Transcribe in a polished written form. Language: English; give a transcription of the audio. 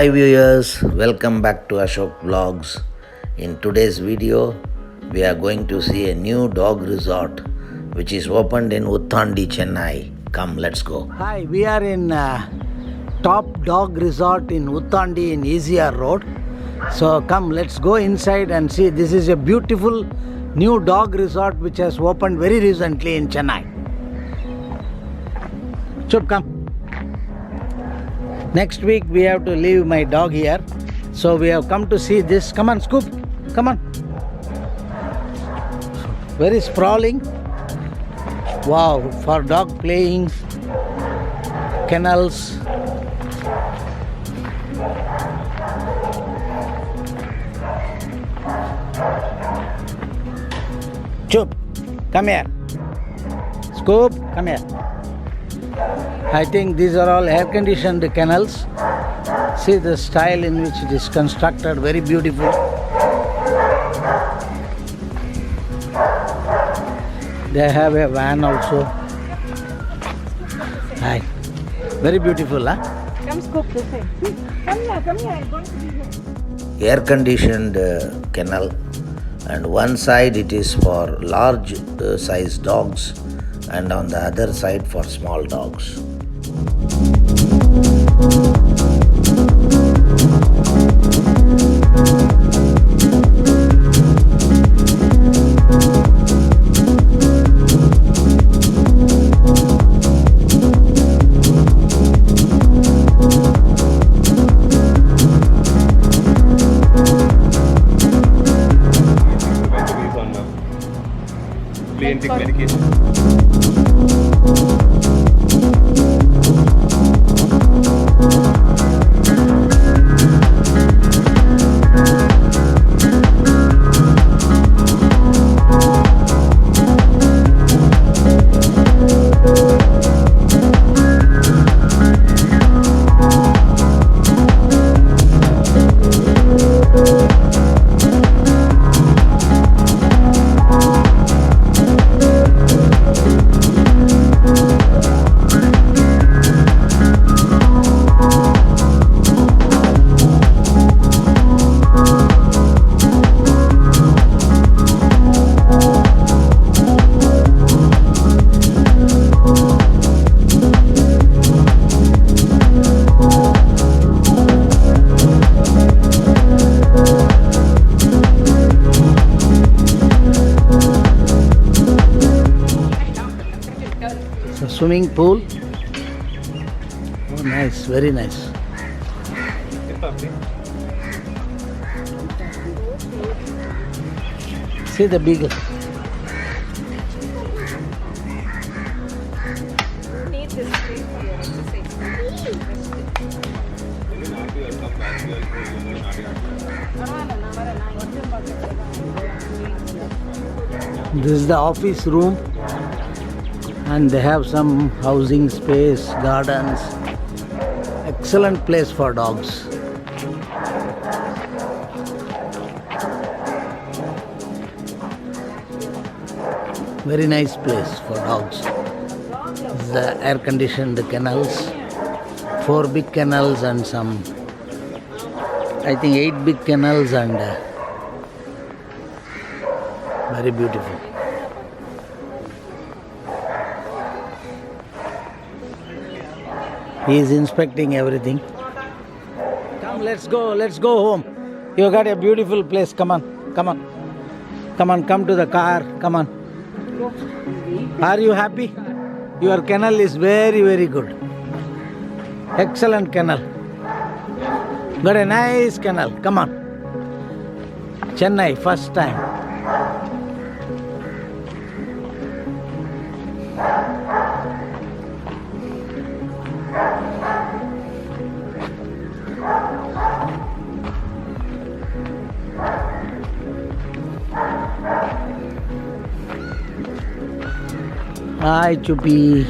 Hi viewers, welcome back to Ashok Vlogs. In today's video, we are going to see a new dog resort which is opened in UTHANDI, Chennai. Come, let's go. Hi, we are in Top Dog Resort in UTHANDI in ECR Road. So come, let's go inside and see. This is a beautiful new dog resort which has opened very recently in Chennai. Chup, come. Next week we have to leave my dog here. So we have come to see this. Come on, Scoop. Come on. Very sprawling. Wow, for dog playing. Kennels. Chup, come here. Scoop, come here. I think these are all air-conditioned kennels. See the style in which it is constructed, very beautiful. They have a van also. Hi. Very beautiful, huh? Come Scoop this way. Come here, I'm going to be here. Air-conditioned kennel, and one side it is for large size dogs and on the other side for small dogs. Take medication. Swimming pool. Oh, nice, very nice. See the beagle. Need this space for your exercise. This is the office room. And they have some housing space, gardens. Excellent place for dogs. Very nice place for dogs. This is the air-conditioned kennels. 4 big kennels and some, I think 8 big kennels, and very beautiful. He is inspecting everything. Come, let's go home. You got a beautiful place. Come on. Come to the car. Come on. Are you happy? Your kennel is very, very good. Excellent kennel. Got a nice kennel. Come on. Chennai, first time. Hi, Chupi.